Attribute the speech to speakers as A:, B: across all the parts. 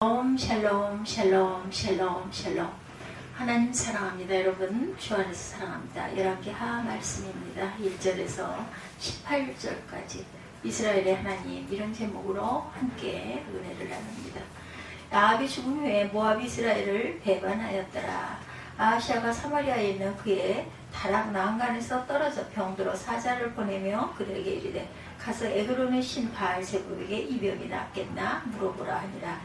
A: 샬롬 샬롬 샬롬 샬롬. 하나님 사랑합니다. 여러분 주 안에서 사랑합니다. 열왕기하 말씀입니다. 1절에서 18절까지 이스라엘의 하나님, 이런 제목으로 함께 은혜를 나눕니다. 아합이 죽은 후에 모압이 이스라엘을 배반하였더라. 아하시아가 사마리아에 있는 그의 다락 난간에서 떨어져 병들어 사자를 보내며 그들에게 이르되 가서 에그론의 신 바알세불에게 이 병이 낫겠나 물어보라 하니라.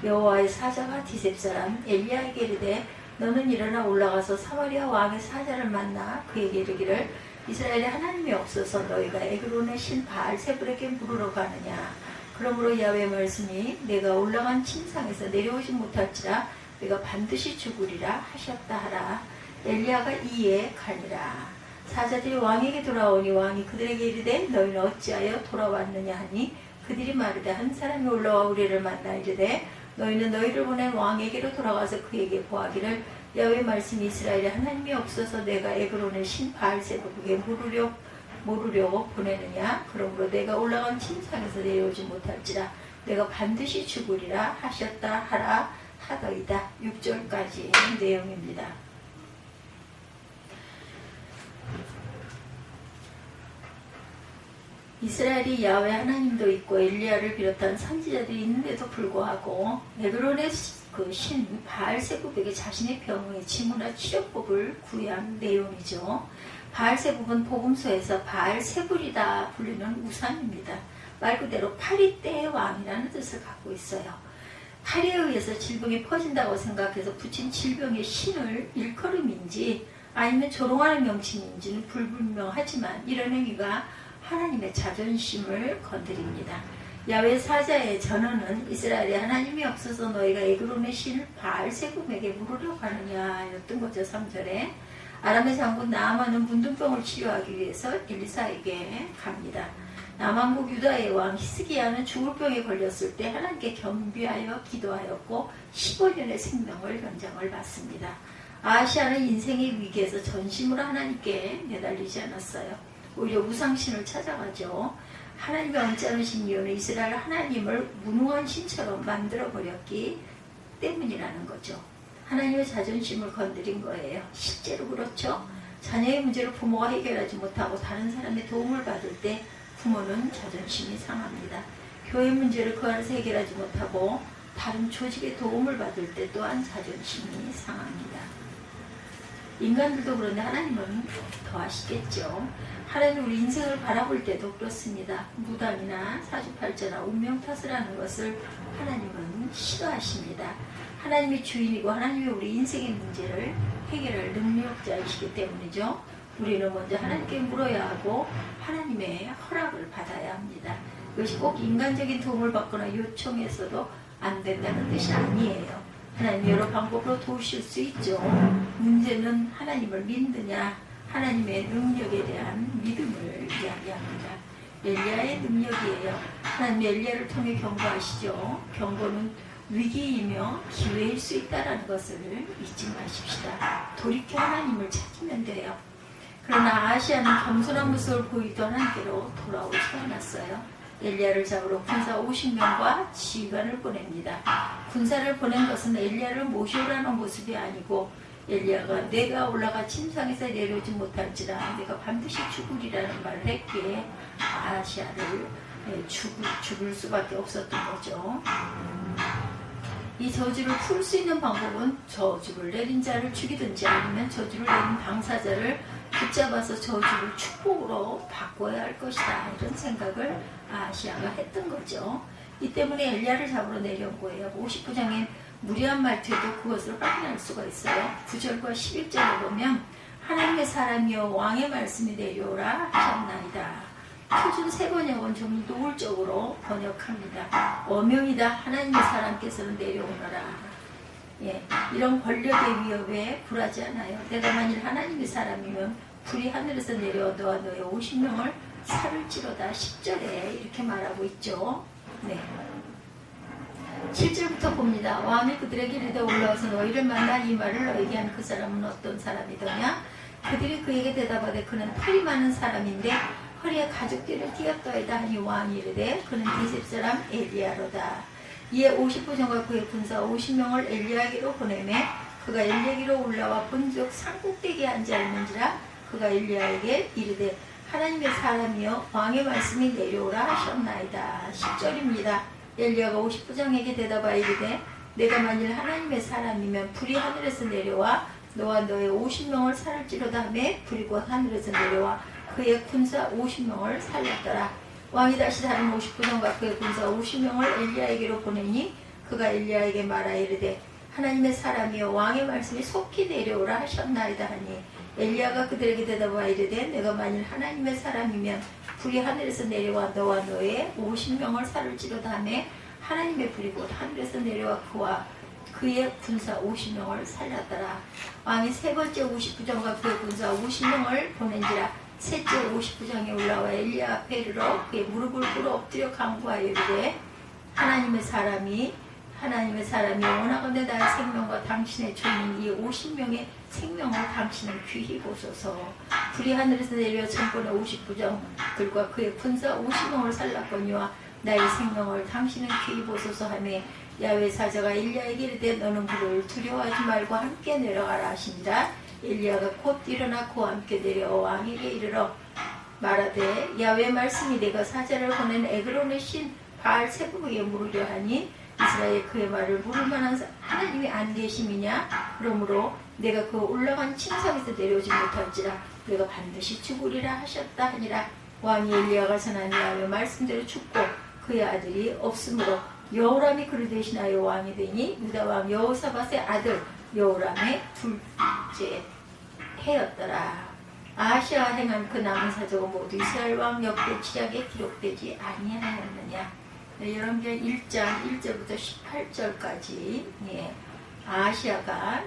A: 여호와의 사자가 디셉 사람 엘리야에게 이르되 너는 일어나 올라가서 사마리아 왕의 사자를 만나 그에게 이르기를 이스라엘의 하나님이 없어서 너희가 에그론의 신 바알세불에게 물으러 가느냐. 그러므로 야훼의 말씀이 내가 올라간 침상에서 내려오지 못할지라 내가 반드시 죽으리라 하셨다 하라. 엘리야가 이에 가니라. 사자들이 왕에게 돌아오니 왕이 그들에게 이르되 너희는 어찌하여 돌아왔느냐 하니 그들이 마르되 한 사람이 올라와 우리를 만나 이르되 너희는 너희를 보낸 왕에게로 돌아가서 그에게 보하기를 야훼의 말씀이 이스라엘의 하나님이 없어서 내가 에그론의 신 바알세불에게 물으려고 보내느냐. 그러므로 내가 올라간 침상에서 내려오지 못할지라 내가 반드시 죽으리라 하셨다 하라 하더이다. 6절까지 내용입니다. 이스라엘이 야훼 하나님도 있고 엘리야를 비롯한 선지자들이 있는데도 불구하고 에그론의 그 신 바알세불에게 자신의 병의 징후나 치료법을 구한 내용이죠. 바알세불은 복음서에서 바알세불이다 불리는 우상입니다. 말 그대로 파리떼의 왕이라는 뜻을 갖고 있어요. 파리에 의해서 질병이 퍼진다고 생각해서 붙인 질병의 신을 일컬음인지 아니면 조롱하는 명칭인지는 불분명하지만 이런 행위가 하나님의 자존심을 건드립니다. 야훼 사자의 전언은 이스라엘에 하나님이 없어서 너희가 에그론의 신 바알세불에게 물으려고 하느냐 였던 거죠. 3절에 아람의 장군 나아만은 문둥병을 치료하기 위해서 엘리사에게 갑니다. 남왕국 유다의 왕 히스기야는 죽을 병에 걸렸을 때 하나님께 겸비하여 기도하였고 15년의 생명을 연장을 받습니다. 아하시아는 인생의 위기에서 전심으로 하나님께 내달리지 않았어요. 오히려 우상신을 찾아가죠. 하나님의 언짢으신 이유는 이스라엘 하나님을 무능한 신처럼 만들어버렸기 때문이라는 거죠. 하나님의 자존심을 건드린 거예요. 실제로 그렇죠. 자녀의 문제를 부모가 해결하지 못하고 다른 사람의 도움을 받을 때 부모는 자존심이 상합니다. 교회 문제를 그 안에서 해결하지 못하고 다른 조직의 도움을 받을 때 또한 자존심이 상합니다. 인간들도 그런데 하나님은 더 하시겠죠. 하나님 우리 인생을 바라볼 때도 그렇습니다. 무당이나 사주팔자나 운명 탓을 하는 것을 하나님은 싫어하십니다. 하나님이 주인이고 하나님이 우리 인생의 문제를 해결할 능력자이시기 때문이죠. 우리는 먼저 하나님께 물어야 하고 하나님의 허락을 받아야 합니다. 이것이 꼭 인간적인 도움을 받거나 요청해서도 안 된다는 뜻이 아니에요. 하나님 여러 방법으로 도우실 수 있죠. 문제는 하나님을 믿느냐 하나님의 능력에 대한 믿음을 이야기합니다. 엘리야의 능력이에요. 하나님 엘리야를 통해 경고하시죠. 경고는 위기이며 기회일 수 있다는 것을 잊지 마십시다. 돌이켜 하나님을 찾으면 돼요. 그러나 아하시아는 겸손한 모습을 보이던 하나님께로 돌아오지 않았어요. 엘리야를 잡으러 군사 50명과 지휘관을 보냅니다. 군사를 보낸 것은 엘리야를 모셔오라는 모습이 아니고 엘리야가 내가 올라가 침상에서 내려오지 못할지라 내가 반드시 죽으리라는 말을 했기에 아하시아를 죽을 수밖에 없었던 거죠. 이 저주를 풀 수 있는 방법은 저주를 내린 자를 죽이든지 아니면 저주를 내린 당사자를 붙잡아서 저주를 축복으로 바꿔야 할 것이다. 이런 생각을 아하시아가 했던 거죠. 이 때문에 엘리야를 잡으러 내려온 거예요. 59장에 무리한 말투에도 그것을 확인할 수가 있어요. 9절과 11절에 보면 하나님의 사람이여 왕의 말씀이 내려오라 하셨나이다. 표준 세번역은 좀 노골적으로 번역합니다. 어명이다. 하나님의 사람께서는 내려오너라. 이런 권력의 위협에 굴하지 않아요. 내가 만일 하나님의 사람이면 불이 하늘에서 내려와 너와 너의 50명을 살을지로다. 10절에 이렇게 말하고 있죠. 7절부터 봅니다. 왕이 그들에게 이르되 올라와서 너희를 만나 이 말을 너에게 한 그 사람은 어떤 사람이더냐. 그들이 그에게 대답하되 그는 팔이 많은 사람인데 허리에 가죽띠를 띠었더이다 하니 왕이 이르되 그는 디셉 사람 엘리야로다. 이에 50부정과 그의 군사 50명을 엘리야에게로 보내매 그가 엘리야에게로 올라와 본즉 산꼭대기에 앉아 있는지라 그가 엘리야에게 이르되 하나님의 사람이여 왕의 말씀이 내려오라 하셨나이다. 10절입니다. 엘리야가 50부장에게 대답하여 이르되 내가 만일 하나님의 사람이면 불이 하늘에서 내려와 너와 너의 50명을 살을지로다 하매 불이 곧 하늘에서 내려와 그의 군사 50명을 살렸더라. 왕이 다시 다른 50부장과 그의 군사 50명을 엘리야에게로 보내니 그가 엘리야에게 말하여 이르되 하나님의 사람이여 왕의 말씀이 속히 내려오라 하셨나이다 하니 엘리야가 그들에게 대답하여 이르되 내가 만일 하나님의 사람이면 불이 하늘에서 내려와 너와 너의 50명을 살을지로다 하매 하나님의 불이 곧 하늘에서 내려와 그와 그의 군사 50명을 살렸더라. 왕이 세 번째 50부장과 그의 군사 50명을 보낸지라 셋째 50부장이 올라와 엘리야 앞에 이르러 그의 무릎을 꿇어 엎드려 간구하여 이르되 하나님의 사람이 원하건대 나의 생명과 당신의 종인 이 50명의 생명을 당신은 귀히 보소서. 불이 하늘에서 내려 전번의 50부장들과 그의 군사 50명을 살랐거니와 나의 생명을 당신은 귀히 보소서 하며 야훼 사자가 엘리야에게 이르되 너는 그를 두려워하지 말고 함께 내려가라 하시니라. 엘리야가 곧 일어나 그와 함께 내려와 왕에게 이르러 말하되 야훼 말씀이 내가 사자를 보낸 에그론의 신 바알세부에게 물으려 하니 이스라엘 그의 말을 물을 만한 하나님이 안 계심이냐? 그러므로 내가 그 올라간 침상에서 내려오지 못할지라 내가 반드시 죽으리라 하셨다 하니라. 왕이 엘리야가 전한 야훼 말씀대로 죽고 그의 아들이 없으므로 여호람이 그를 대신하여 왕이 되니 유다 왕 여호사밧의 아들 여호람의 둘째 해였더라. 아하시아가 행한 그 남은 사적은 모두 이스라엘 왕 역대 지략에 기록되지 아니하였느냐. 네, 여러분들 1장 1절부터 18절까지 아하시아가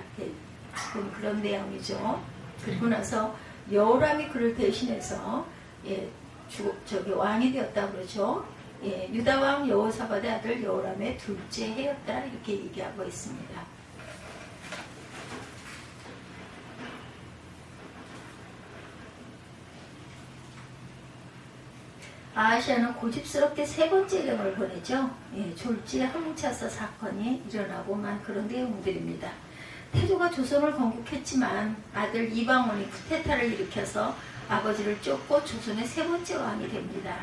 A: 죽은 그런 내용이죠. 그리고 나서 여호람이 그를 대신해서 왕이 되었다 그러죠. 유다 왕 여호사밧의 아들 여호람의 둘째 해였더라 이렇게 얘기하고 있습니다. 아하시아는 고집스럽게 세 번째 령을 보내죠. 졸지에 항차사 사건이 일어나고만 그런 내용들입니다. 태조가 조선을 건국했지만 아들 이방원이 쿠데타를 일으켜서 아버지를 쫓고 조선의 세 번째 왕이 됩니다.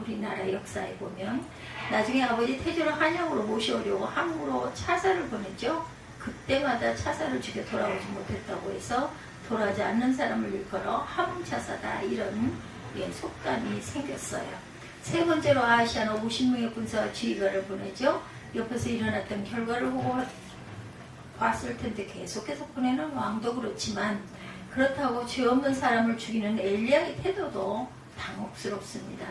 A: 우리나라 역사에 보면 나중에 아버지 태조를 한양으로 모셔오려고 항구로 차사를 보냈죠. 그때마다 차사를 죽여 돌아오지 못했다고 해서 돌아오지 않는 사람을 일컬어 함차사다 이런 속담이 생겼어요. 세 번째로 아하시아는 50명의 군사와 지휘관을 보내죠. 옆에서 일어났던 결과를 보고 봤을 텐데 계속해서 보내는 왕도 그렇지만 그렇다고 죄 없는 사람을 죽이는 엘리야의 태도도 당혹스럽습니다.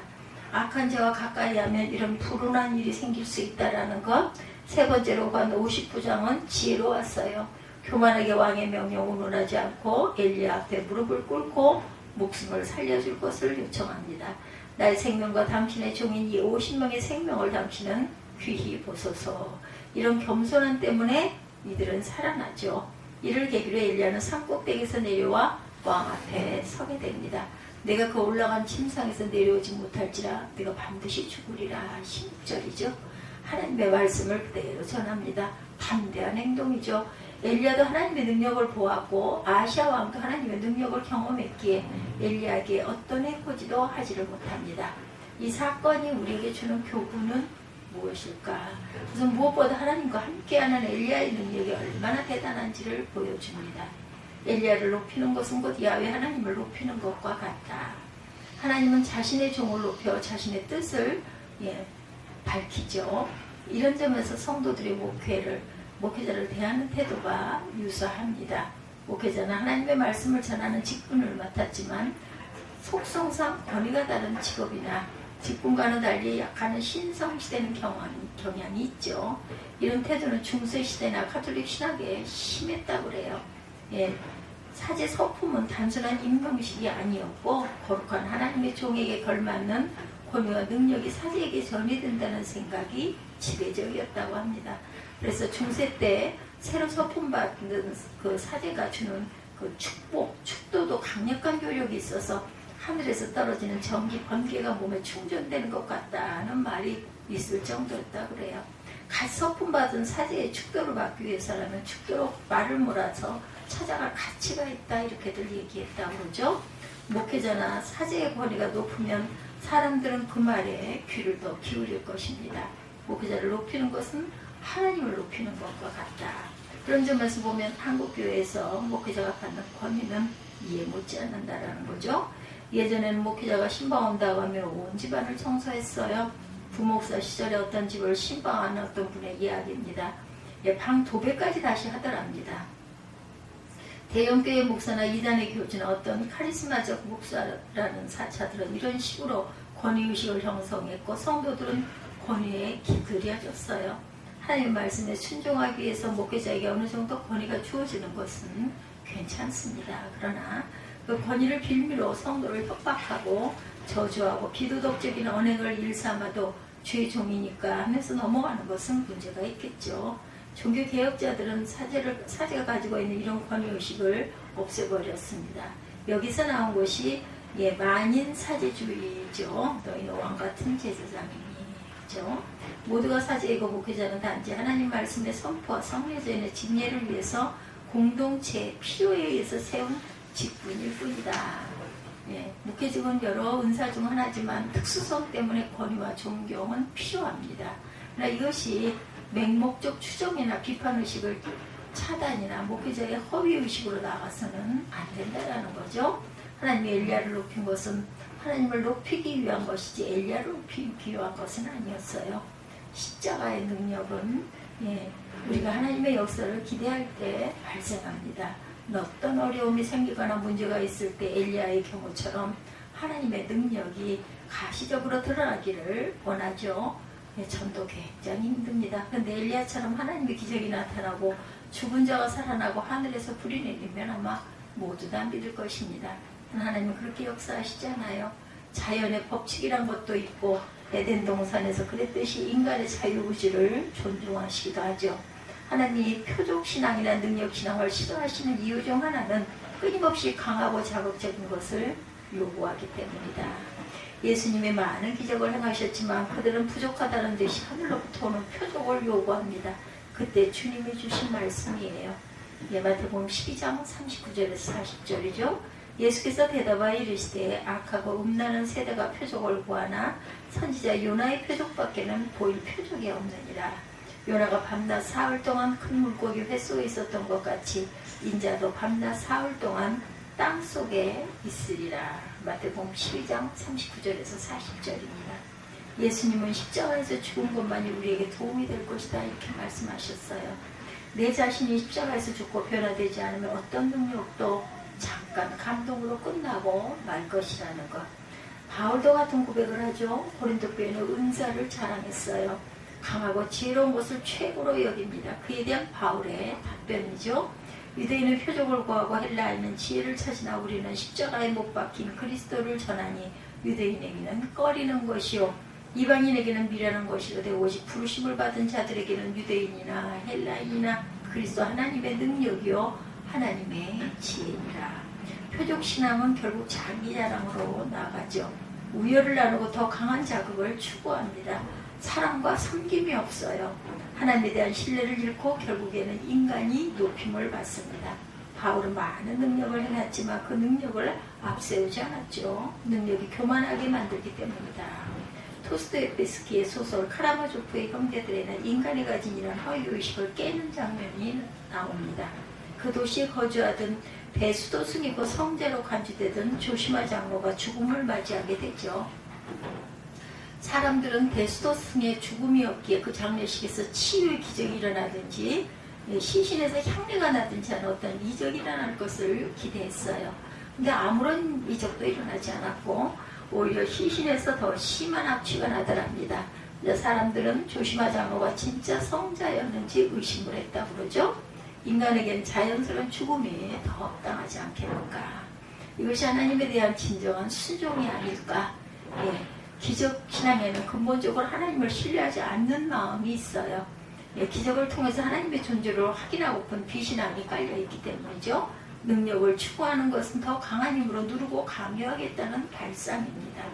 A: 악한 자와 가까이 하면 이런 불운한 일이 생길 수 있다는 것. 세 번째로 간 50부장은 지혜로웠어요. 교만하게 왕의 명령을 운운하지 않고 엘리야 앞에 무릎을 꿇고 목숨을 살려줄 것을 요청합니다. 나의 생명과 당신의 종인 이 50명의 생명을 당신은 귀히 보소서. 이런 겸손함 때문에 이들은 살아나죠. 이를 계기로 엘리야는 산꼭대기에서 내려와 왕 앞에 서게 됩니다. 내가 그 올라간 침상에서 내려오지 못할지라 내가 반드시 죽으리라. 16절이죠. 하나님의 말씀을 그대로 전합니다. 담대한 행동이죠. 엘리야도 하나님의 능력을 보았고 아하시아 왕도 하나님의 능력을 경험했기에 엘리야에게 어떤 해코지도 하지를 못합니다. 이 사건이 우리에게 주는 교훈은 무엇일까? 우선 무엇보다 하나님과 함께하는 엘리야의 능력이 얼마나 대단한지를 보여줍니다. 엘리야를 높이는 것은 곧 야훼 하나님을 높이는 것과 같다. 하나님은 자신의 종을 높여 자신의 뜻을 밝히죠. 이런 점에서 성도들의 목회자를 대하는 태도가 유사합니다. 목회자는 하나님의 말씀을 전하는 직분을 맡았지만 속성상 권위가 다른 직업이나 직분과는 달리 약하는 신성시대는 경향이 있죠. 이런 태도는 중세시대나 가톨릭 신학에 심했다고 그래요. 사제 서품은 단순한 임명식이 아니었고 거룩한 하나님의 종에게 걸맞는 권위와 능력이 사제에게 전이된다는 생각이 지배적이었다고 합니다. 그래서 중세 때 새로 서품받는 그 사제가 주는 그 축도도 강력한 교력이 있어서 하늘에서 떨어지는 전기 번개가 몸에 충전되는 것 같다는 말이 있을 정도였다 그래요. 같이 서품 받은 사제의 축도를 받기 위해서라면 축도로 말을 몰아서 찾아갈 가치가 있다 이렇게들 얘기했다고 그러죠. 목회자나 사제의 권위가 높으면 사람들은 그 말에 귀를 더 기울일 것입니다. 목회자를 높이는 것은 하나님을 높이는 것과 같다. 그런 점에서 보면 한국교회에서 목회자가 받는 권위는 이해 못지 않는다라는 거죠. 예전에는 목회자가 신방 온다고 하면 온 집안을 청소했어요. 부목사 시절에 어떤 집을 신방하는 어떤 분의 이야기입니다. 방 도배까지 다시 하더랍니다. 대형교회 목사나 이단의 교주나 어떤 카리스마적 목사라는 사자들은 이런 식으로 권위의식을 형성했고 성도들은 권위에 기들여졌어요. 하나님 말씀에 순종하기 위해서 목회자에게 어느 정도 권위가 주어지는 것은 괜찮습니다. 그러나 그 권위를 빌미로 성도를 협박하고 저주하고 비도덕적인 언행을 일삼아도 죄의 종이니까 하면서 넘어가는 것은 문제가 있겠죠. 종교개혁자들은 사제가 가지고 있는 이런 권위의식을 없애버렸습니다. 여기서 나온 것이 만인 사제주의죠. 너희는 왕같은 제사장이죠. 모두가 사제이고 목회자는 단지 하나님 말씀의 선포와 성례전의 직례를 위해서 공동체의 필요에 의해서 세운 직분일 뿐이다. 목회직은 여러 은사 중 하나지만 특수성 때문에 권위와 존경은 필요합니다. 그러나 이것이 맹목적 추정이나 비판의식을 차단이나 목회자의 허위의식으로 나가서는 안 된다는 거죠. 하나님이 엘리야를 높인 것은 하나님을 높이기 위한 것이지 엘리야를 높이기 위한 것은 아니었어요. 십자가의 능력은 우리가 하나님의 역사를 기대할 때 발생합니다. 어떤 어려움이 생기거나 문제가 있을 때 엘리야의 경우처럼 하나님의 능력이 가시적으로 드러나기를 원하죠. 전도 굉장히 힘듭니다. 그런데 엘리야처럼 하나님의 기적이 나타나고 죽은 자가 살아나고 하늘에서 불이 내리면 아마 모두 다 믿을 것입니다. 하나님은 그렇게 역사하시잖아요. 자연의 법칙이란 것도 있고 에덴 동산에서 그랬듯이 인간의 자유의지를 존중하시기도 하죠. 하나님이 표적신앙이나 능력신앙을 싫어하시는 이유 중 하나는 끊임없이 강하고 자극적인 것을 요구하기 때문이다. 예수님이 많은 기적을 행하셨지만 그들은 부족하다는 듯이 하늘로부터 오는 표적을 요구합니다. 그때 주님이 주신 말씀이에요. 마태복음 12장 39절에서 40절이죠. 예수께서 대답하여 이르시되 악하고 음란한 세대가 표적을 구하나 선지자 요나의 표적밖에는 보일 표적이 없느니라. 요나가 밤낮 사흘 동안 큰 물고기 회 속에 있었던 것 같이 인자도 밤낮 사흘 동안 땅 속에 있으리라. 마태복음 12장 39절에서 40절입니다. 예수님은 십자가에서 죽은 것만이 우리에게 도움이 될 것이다 이렇게 말씀하셨어요. 내 자신이 십자가에서 죽고 변화되지 않으면 어떤 능력도 잠깐 감동으로 끝나고 말 것이라는 것. 바울도 같은 고백을 하죠. 고린도 교회는 은사를 자랑했어요. 강하고 지혜로운 것을 최고로 여깁니다. 그에 대한 바울의 답변이죠. 유대인은 표적을 구하고 헬라인은 지혜를 찾으나 우리는 십자가에 못 박힌 그리스도를 전하니 유대인에게는 꺼리는 것이요 이방인에게는 미련한 것이로되 오직 부르심을 받은 자들에게는 유대인이나 헬라인이나 그리스도 하나님의 능력이요 하나님의 지혜니라. 표적신앙은 결국 자기 자랑으로 나가죠. 우열을 나누고 더 강한 자극을 추구합니다. 사랑과 섬김이 없어요. 하나님에 대한 신뢰를 잃고 결국에는 인간이 높임을 받습니다. 바울은 많은 능력을 행했지만 그 능력을 앞세우지 않았죠. 능력이 교만하게 만들기 때문이다. 토스토예프스키의 소설 카라마조프의 형제들에는 인간이 가진 이런 허위의식을 깨는 장면이 나옵니다. 그 도시에 거주하던 대수도승이고 성자로 간주되던 조시마 장로가 죽음을 맞이하게 되죠. 사람들은 대수도승의 죽음이 없기에 그 장례식에서 치유의 기적이 일어나든지 시신에서 향내가 나든지 하는 어떤 이적이 일어날 것을 기대했어요. 근데 아무런 이적도 일어나지 않았고 오히려 시신에서 더 심한 악취가 나더랍니다. 사람들은 조시마 장로가 진짜 성자였는지 의심을 했다고 그러죠. 인간에겐 자연스러운 죽음이 더 합당하지 않겠는가. 이것이 하나님에 대한 진정한 순종이 아닐까. 기적 신앙에는 근본적으로 하나님을 신뢰하지 않는 마음이 있어요. 기적을 통해서 하나님의 존재를 확인하고픈 비신앙이 깔려있기 때문이죠. 능력을 추구하는 것은 더 강한 힘으로 누르고 강요하겠다는 발상입니다.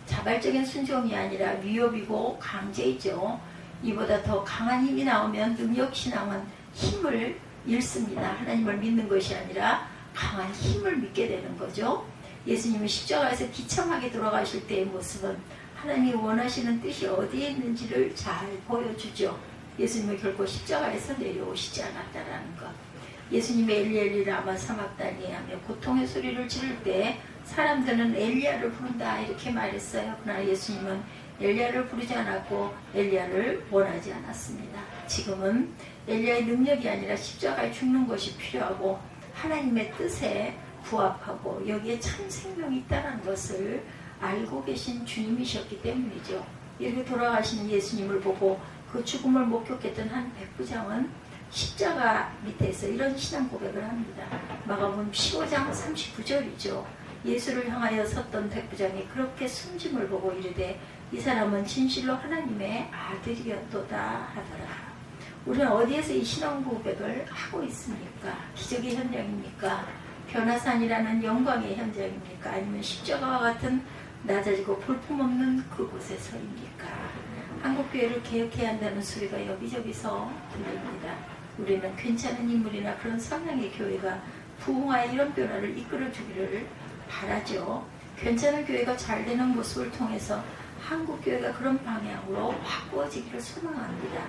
A: 자발적인 순종이 아니라 위협이고 강제이죠. 이보다 더 강한 힘이 나오면 능력신앙은 힘을 잃습니다. 하나님을 믿는 것이 아니라 강한 힘을 믿게 되는 거죠. 예수님이 십자가에서 비참하게 돌아가실 때의 모습은 하나님이 원하시는 뜻이 어디에 있는지를 잘 보여주죠. 예수님은 결코 십자가에서 내려오시지 않았다라는 것. 예수님이 엘리 엘리 라마 사막다니 하며 고통의 소리를 지를 때 사람들은 엘리야를 부른다 이렇게 말했어요. 그러나 예수님은 엘리야를 부르지 않았고 엘리야를 원하지 않았습니다. 지금은 엘리야의 능력이 아니라 십자가에 죽는 것이 필요하고 하나님의 뜻에 부합하고 여기에 참 생명이 있다는 것을 알고 계신 주님이셨기 때문이죠. 이렇게 돌아가시는 예수님을 보고 그 죽음을 목격했던 한 백부장은 십자가 밑에서 이런 신앙 고백을 합니다. 마가복음 15장 39절이죠. 예수를 향하여 섰던 백부장이 그렇게 숨짐을 보고 이르되 이 사람은 진실로 하나님의 아들이었도다 하더라. 우리는 어디에서 이 신앙 고백을 하고 있습니까? 기적의 현장입니까? 변화산이라는 영광의 현장입니까? 아니면 십자가와 같은 낮아지고 볼품없는 그곳에서입니까? 한국교회를 개혁해야 한다는 소리가 여기저기서 들립니다. 우리는 괜찮은 인물이나 그런 성향의 교회가 부흥하여 이런 변화를 이끌어주기를 바라죠. 괜찮은 교회가 잘 되는 모습을 통해서 한국교회가 그런 방향으로 바꾸어지기를 소망합니다.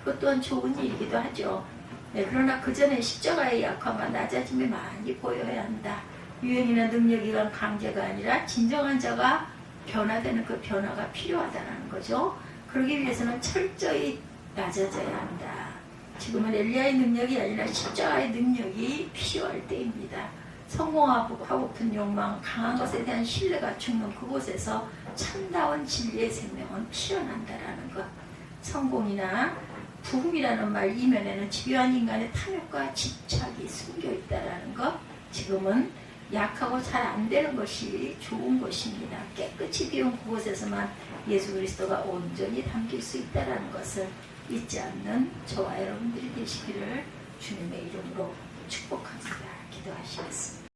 A: 그것 또한 좋은 일이기도 하죠. 네, 그러나 그 전에 십자가의 약함과 낮아짐이 많이 보여야 한다. 유행이나 능력이 간 강제가 아니라 진정한 자가 변화되는 그 변화가 필요하다는 거죠. 그러기 위해서는 철저히 낮아져야 한다. 지금은 엘리야의 능력이 아니라 십자가의 능력이 필요할 때입니다. 성공하고픈 욕망, 강한 것에 대한 신뢰가 죽는 그곳에서 참다운 진리의 생명은 피어난다라는 것. 성공이나 부흥이라는 말 이면에는 집요한 인간의 탐욕과 집착이 숨겨 있다라는 것. 지금은 약하고 잘 안 되는 것이 좋은 것입니다. 깨끗이 비운 그곳에서만 예수 그리스도가 온전히 담길 수 있다는 것을 잊지 않는 저와 여러분들이 되시기를 주님의 이름으로 축복합니다. 기도하시겠습니다.